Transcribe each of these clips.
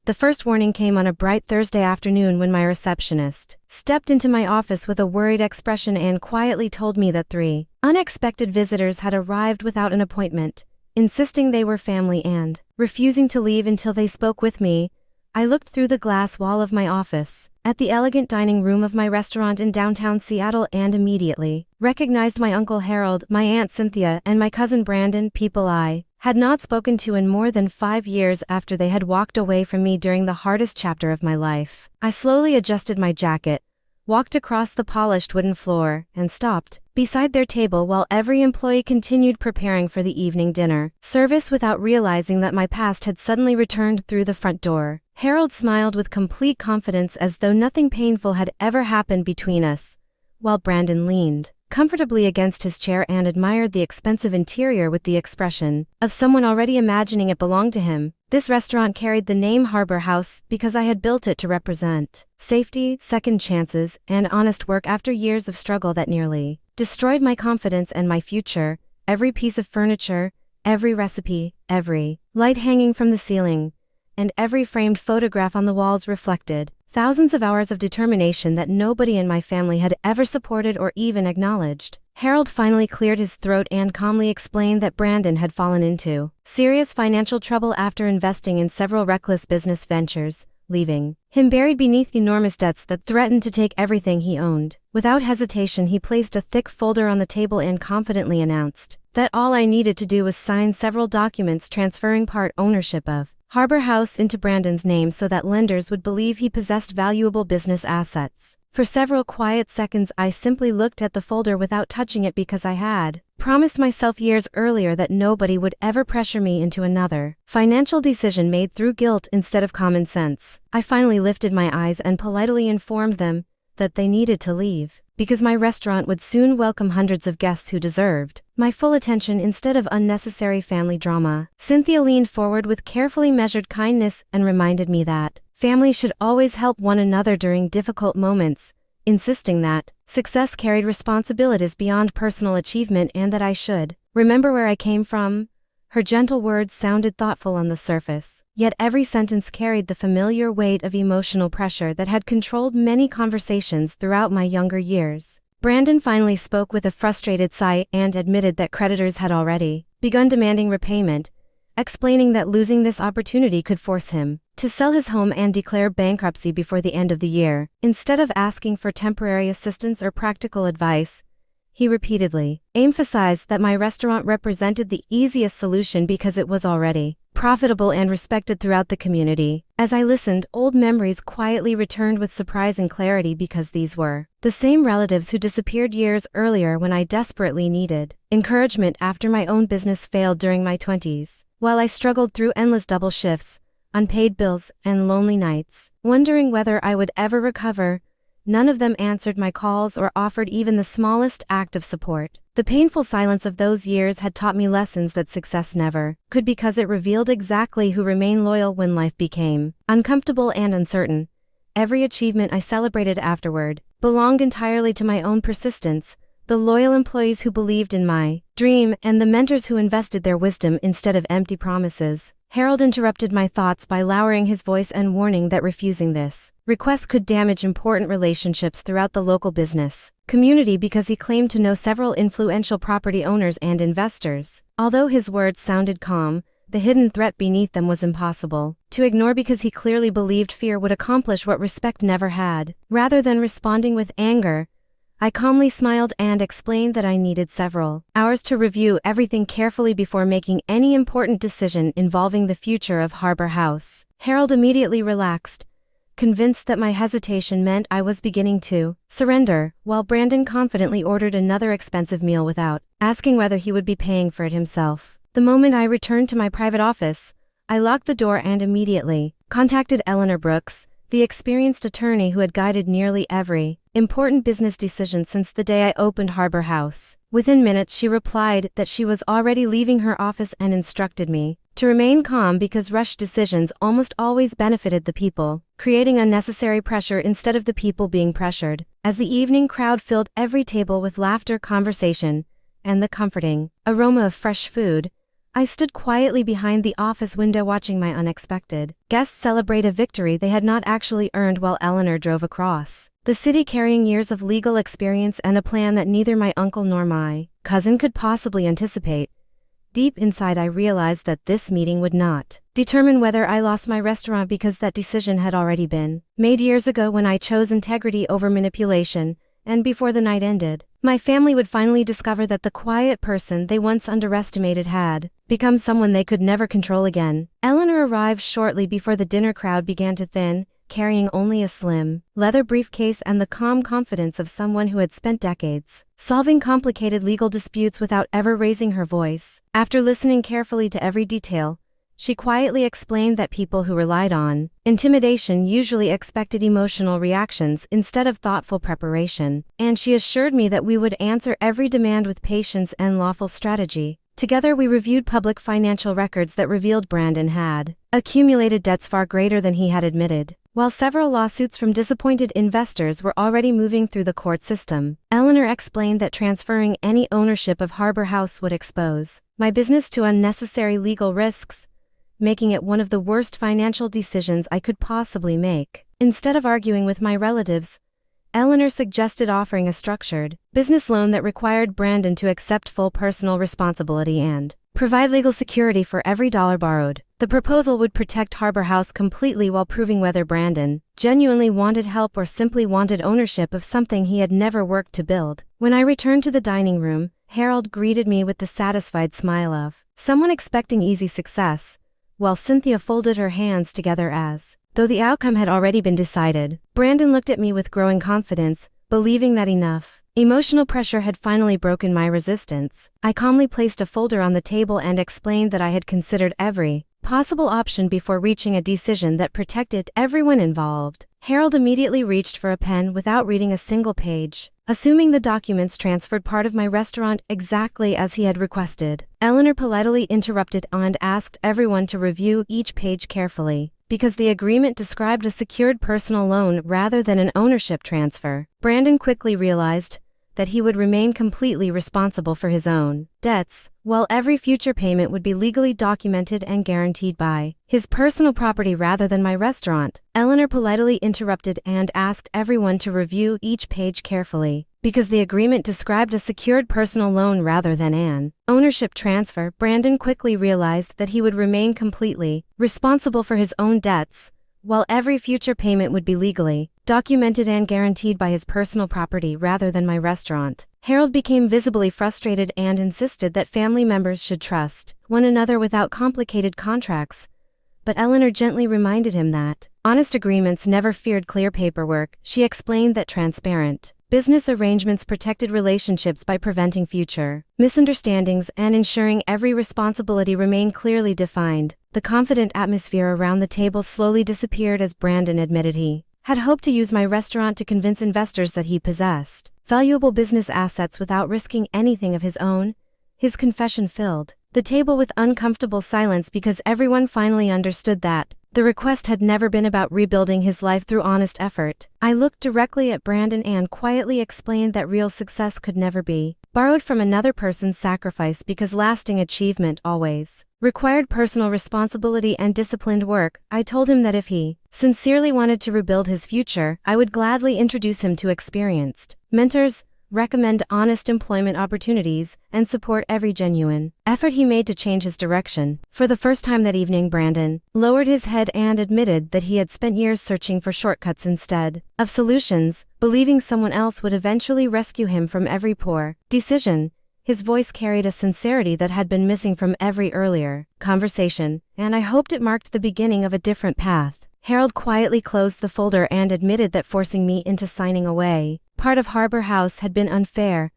The first warning came on a bright Thursday afternoon when my receptionist stepped into my office with a worried expression and quietly told me that 3 unexpected visitors had arrived without an appointment, insisting they were family and refusing to leave until they spoke with me. I looked through the glass wall of my office at the elegant dining room of my restaurant in downtown Seattle and immediately recognized my Uncle Harold, my Aunt Cynthia, and my cousin Brandon, people I had not spoken to in more than 5 years after they had walked away from me during the hardest chapter of my life. I slowly adjusted my jacket, walked across the polished wooden floor, and stopped beside their table while every employee continued preparing for the evening dinner service without realizing that my past had suddenly returned through the front door. Harold smiled with complete confidence as though nothing painful had ever happened between us, while Brandon leaned comfortably against his chair and admired the expensive interior with the expression of someone already imagining it belonged to him. This restaurant carried the name Harbor House because I had built it to represent safety, second chances, and honest work after years of struggle that nearly destroyed my confidence and my future. Every piece of furniture, every recipe, every light hanging from the ceiling, and every framed photograph on the walls reflected thousands of hours of determination that nobody in my family had ever supported or even acknowledged. Harold finally cleared his throat and calmly explained that Brandon had fallen into serious financial trouble after investing in several reckless business ventures, leaving him buried beneath enormous debts that threatened to take everything he owned. Without hesitation, he placed a thick folder on the table and confidently announced that all I needed to do was sign several documents transferring part ownership of Harbor House into Brandon's name so that lenders would believe he possessed valuable business assets. For several quiet seconds I simply looked at the folder without touching it because I had promised myself years earlier that nobody would ever pressure me into another financial decision made through guilt instead of common sense. I finally lifted my eyes and politely informed them that they needed to leave, because my restaurant would soon welcome hundreds of guests who deserved my full attention instead of unnecessary family drama. Cynthia leaned forward with carefully measured kindness and reminded me that family should always help one another during difficult moments, insisting that success carried responsibilities beyond personal achievement and that I should remember where I came from. Her gentle words sounded thoughtful on the surface, yet every sentence carried the familiar weight of emotional pressure that had controlled many conversations throughout my younger years. Brandon finally spoke with a frustrated sigh and admitted that creditors had already begun demanding repayment, explaining that losing this opportunity could force him to sell his home and declare bankruptcy before the end of the year. Instead of asking for temporary assistance or practical advice, he repeatedly emphasized that my restaurant represented the easiest solution because it was already profitable and respected throughout the community. As I listened, old memories quietly returned with surprising clarity because these were the same relatives who disappeared years earlier when I desperately needed encouragement after my own business failed during my 20s. While I struggled through endless double shifts, unpaid bills, and lonely nights, wondering whether I would ever recover, none of them answered my calls or offered even the smallest act of support. The painful silence of those years had taught me lessons that success never could because it revealed exactly who remained loyal when life became uncomfortable and uncertain. Every achievement I celebrated afterward belonged entirely to my own persistence, the loyal employees who believed in my dream, and the mentors who invested their wisdom instead of empty promises. Harold interrupted my thoughts by lowering his voice and warning that refusing this request could damage important relationships throughout the local business community because he claimed to know several influential property owners and investors. Although his words sounded calm, the hidden threat beneath them was impossible to ignore because he clearly believed fear would accomplish what respect never had. Rather than responding with anger, I calmly smiled and explained that I needed several hours to review everything carefully before making any important decision involving the future of Harbor House. Harold immediately relaxed, convinced that my hesitation meant I was beginning to surrender, while Brandon confidently ordered another expensive meal without asking whether he would be paying for it himself. The moment I returned to my private office, I locked the door and immediately contacted Eleanor Brooks, the experienced attorney who had guided nearly every important business decision since the day I opened Harbor House. Within minutes she replied that she was already leaving her office and instructed me to remain calm because rushed decisions almost always benefited the people, creating unnecessary pressure instead of the people being pressured. As the evening crowd filled every table with laughter, conversation, and the comforting aroma of fresh food, I stood quietly behind the office window watching my unexpected guests celebrate a victory they had not actually earned while Eleanor drove across the city carrying years of legal experience and a plan that neither my uncle nor my cousin could possibly anticipate. Deep inside I realized that this meeting would not determine whether I lost my restaurant because that decision had already been made years ago when I chose integrity over manipulation, and before the night ended, my family would finally discover that the quiet person they once underestimated had become someone they could never control again. Eleanor arrived shortly before the dinner crowd began to thin, carrying only a slim leather briefcase and the calm confidence of someone who had spent decades solving complicated legal disputes without ever raising her voice. After listening carefully to every detail, she quietly explained that people who relied on intimidation usually expected emotional reactions instead of thoughtful preparation, and she assured me that we would answer every demand with patience and lawful strategy. Together we reviewed public financial records that revealed Brandon had accumulated debts far greater than he had admitted. While several lawsuits from disappointed investors were already moving through the court system, Eleanor explained that transferring any ownership of Harbor House would expose my business to unnecessary legal risks, making it one of the worst financial decisions I could possibly make. Instead of arguing with my relatives, Eleanor suggested offering a structured business loan that required Brandon to accept full personal responsibility and provide legal security for every dollar borrowed. The proposal would protect Harbor House completely while proving whether Brandon genuinely wanted help or simply wanted ownership of something he had never worked to build. When I returned to the dining room, Harold greeted me with the satisfied smile of someone expecting easy success, while Cynthia folded her hands together as though the outcome had already been decided. Brandon looked at me with growing confidence, believing that enough emotional pressure had finally broken my resistance. I calmly placed a folder on the table and explained that I had considered every possible option before reaching a decision that protected everyone involved. Harold immediately reached for a pen without reading a single page, assuming the documents transferred part of my restaurant exactly as he had requested. Eleanor politely interrupted and asked everyone to review each page carefully, because the agreement described a secured personal loan rather than an ownership transfer. Brandon quickly realized that he would remain completely responsible for his own debts, while every future payment would be legally documented and guaranteed by his personal property rather than my restaurant. Eleanor politely interrupted and asked everyone to review each page carefully, because the agreement described a secured personal loan rather than an ownership transfer. Brandon quickly realized that he would remain completely responsible for his own debts, while every future payment would be legally documented and guaranteed by his personal property rather than my restaurant. Harold became visibly frustrated and insisted that family members should trust one another without complicated contracts, but Eleanor gently reminded him that honest agreements never feared clear paperwork. She explained that transparent business arrangements protected relationships by preventing future misunderstandings and ensuring every responsibility remained clearly defined. The confident atmosphere around the table slowly disappeared as Brandon admitted he had hoped to use my restaurant to convince investors that he possessed valuable business assets without risking anything of his own. His confession filled the table with uncomfortable silence because everyone finally understood that the request had never been about rebuilding his life through honest effort. I looked directly at Brandon and quietly explained that real success could never be borrowed from another person's sacrifice because lasting achievement always required personal responsibility and disciplined work. I told him that if he sincerely wanted to rebuild his future, I would gladly introduce him to experienced mentors, recommend honest employment opportunities, and support every genuine effort he made to change his direction. For the first time that evening, Brandon lowered his head and admitted that he had spent years searching for shortcuts instead of solutions, believing someone else would eventually rescue him from every poor decision. His voice carried a sincerity that had been missing from every earlier conversation, and I hoped it marked the beginning of a different path. Harold quietly closed the folder and admitted that forcing me into signing away part of Harbor House had been unfair,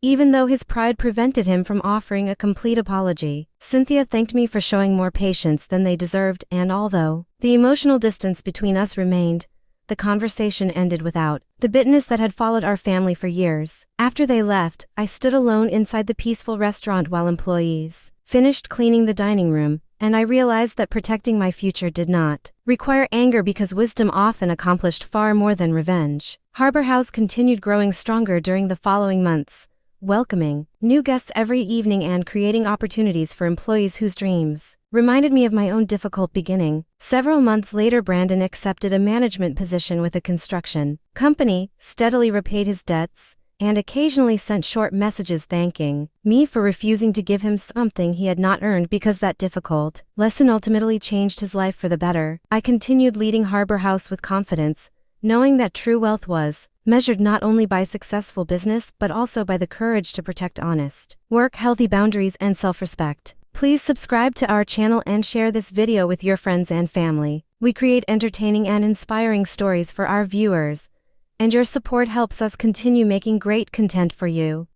even though his pride prevented him from offering a complete apology. Cynthia thanked me for showing more patience than they deserved, and although the emotional distance between us remained, the conversation ended without the bitterness that had followed our family for years. After they left, I stood alone inside the peaceful restaurant while employees finished cleaning the dining room, and I realized that protecting my future did not require anger because wisdom often accomplished far more than revenge. Harbor House continued growing stronger during the following months, welcoming new guests every evening and creating opportunities for employees whose dreams reminded me of my own difficult beginning. Several months later, Brandon accepted a management position with a construction company, steadily repaid his debts, and occasionally sent short messages thanking me for refusing to give him something he had not earned because that difficult lesson ultimately changed his life for the better. I continued leading Harbor House with confidence, knowing that true wealth was measured not only by successful business but also by the courage to protect honest work, healthy boundaries, and self-respect. Please subscribe to our channel and share this video with your friends and family. We create entertaining and inspiring stories for our viewers, and your support helps us continue making great content for you.